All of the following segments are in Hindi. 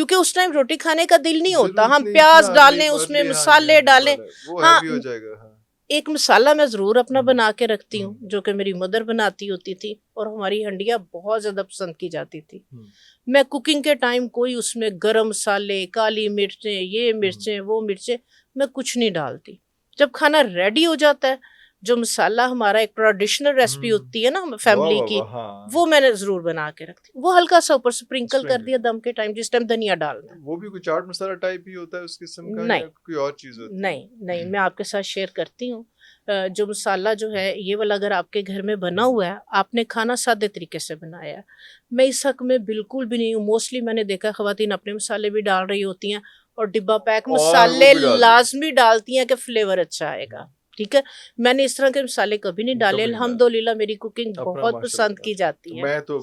क्योंकि उस टाइम रोटी खाने का दिल नहीं होता, जरूरत हम नहीं प्याज हाँ, डालें नहीं उसमें, अर्ली हाँ जी मसाले हाँ जी डालें। वो हाँ, हैवी हो जाएगा हाँ। एक मसाला मैं जरूर अपना हम्म, बना के रखती हूँ, हम्म, जो कि मेरी मदर बनाती होती थी और हमारी हंडिया बहुत ज्यादा पसंद की जाती थी। हम्म, मैं कुकिंग के टाइम कोई उसमें गरम मसाले, काली मिर्चें, ये हम्म, मिर्चें, वो मिर्चें, मैं कुछ नहीं डालती। जब खाना रेडी हो जाता है, जो मसाला हमारा एक ट्रेडिशनल रेसिपी हम्म, होती है ना वाह फैमिली वाह की, वाह हाँ। वो मैंने जरूर बना के रखती हूँ। वो हल्का सा ऊपर स्प्रिंकल कर स्प्रिंग दिया दम के टाइम, जिस टाइम धनिया डालना है। वो भी कोई चाट मसाला टाइप ही होता है उस किस्म का नहीं, या कोई और चीज होती है? नहीं, नहीं, मैं आपके साथ शेयर करती हूँ। जो मसाला जो है ये वाला, अगर आपके घर में बना हुआ है, आपने खाना सादे तरीके से बनाया है, मैं इस हक में बिल्कुल भी नहीं हूँ। मोस्टली मैंने देखा है खवातीन अपने मसाले भी डाल रही होती हैं और डिब्बा पैक और वो मसाले भी डाल देते लाजमी डालती हैं कि फ्लेवर अच्छा आएगा। ठीक है, मैंने इस तरह के मसाले कभी नहीं डाले। कभी नहीं डालते अल्हम्दुलिल्लाह मेरी कुकिंग अपना बहुत माशाल्लाह पसंद की बनाते हैं। जाती तो है। मैं तो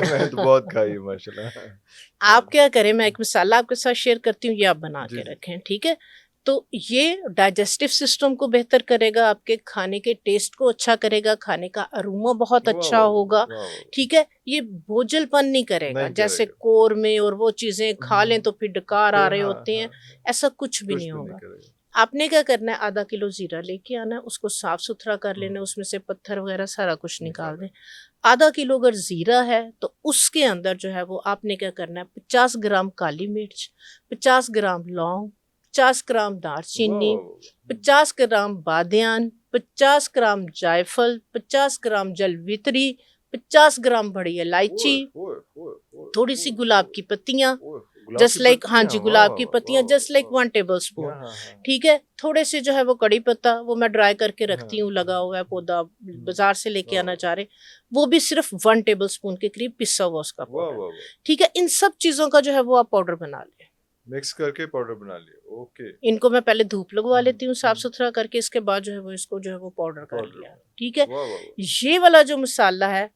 मैं तो बहुत खाई माशाल्लाह हाँ आप क्या करें, मैं एक मसाला आपके साथ शेयर करती हूँ, ये आप बना जी के जी रखें, ठीक है। तो ये डाइजेस्टिव सिस्टम को बेहतर करेगा, आपके खाने के टेस्ट को अच्छा करेगा, खाने का अरोमा बहुत वाह अच्छा वाह होगा। वाह वाह ठीक है, ये बोझलपन नहीं करेगा, नहीं जैसे करेगा कोरमे और वो चीजें खा लें तो फिर डकार आ फिर रहे हाँ होते हाँ हैं, हाँ, ऐसा कुछ भी कुछ नहीं भी नहीं होगा। करेगा आपने क्या करना है, आधा किलो जीरा लेके आना है, उसको साफ सुथरा कर लेना, हम्म, उसमें से पत्थर वगैरह सारा कुछ निकाल निकाले दें। आधा किलो अगर जीरा है तो उसके अंदर जो है वो आपने क्या करना है, 50 ग्राम काली मिर्च, 50 ग्राम लौंग, 50 ग्राम वाह दालचीनी, वाह वाह 50 ग्राम बादियान, 50 ग्राम जायफल, 50 ग्राम जलवित्री, 50 ग्राम बड़ी ओए इलायची, ओए ओए ओए थोड़ी सी ओए गुलाब ओए की पत्तियां, ओए गुलाब की जस्ट लाइक, हाँ पत्तियां जी, वाह गुलाब वाह की वाह वाह पत्तियां, जस्ट लाइक वाह 1 टेबल स्पून। वाह हाँ हाँ ठीक है, थोड़े से जो है वो कड़ी पत्ता, वो मैं ड्राई करके हाँ रखती हूँ, लगा हुआ है पौधा, हम्म, बाजार से लेके वाह आना चाह रहे, वो भी सिर्फ 1 टेबल स्पून के करीब पिसा हुआ उसका वाह पाउडर। वाह वाह ठीक है, इन सब चीजों का जो है वो आप पाउडर बना लें। मिक्स करके पाउडर बना लिया ओके इनको मैं पहले धूप लगवा लेती हूँ साफ हम्म, सुथरा करके, इसके बाद जो है वो इसको जो है वो पाउडर कर पाउडर लिया। बना ठीक है, वाह वाह वाह ये वाला जो मसाला है,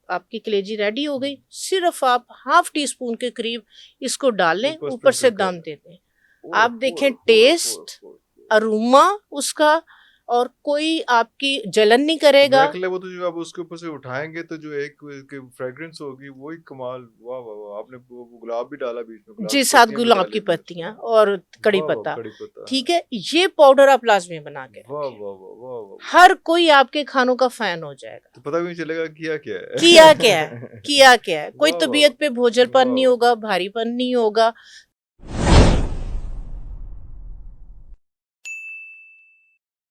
आपकी कलेजी रेडी हो गई, हम्म, सिर्फ आप ½ टी स्पून के करीब इसको डाल लें, ऊपर ऊपर से स्प्रिंकल कर दम रहे दे दें। हैं ओए आप ओए देखें ओए ओए टेस्ट, ओए अरोमा उसका, और कोई आपकी जलन नहीं तो करेगा। मेरा ख्याल है वो तो जो आप उसके ऊपर से उठाएंगे तो जो एक फ्रेग्रेंस होगी वो ही कमाल वाह वाह वाह आपने वो गुलाब भी डाला बीच में गुलाब जी, की 7 पत्तियां भी गुलाब की डाली बीच में पत्तियां और कड़ी वाह वाह पत्ता। कड़ी पत्ता हाँ ठीक है, ये पाउडर आप लाजमी बना के वाह रखें, वाह वाह वाह वाह वाह हर कोई आपके खानों का फैन हो जाएगा। तो पता भी नहीं चलेगा किया क्या किया है क्या है, किया क्या है, कोई वाह वाह तबीयत पे बोझलपन वाह नहीं वाह होगा, भारीपन नहीं होगा,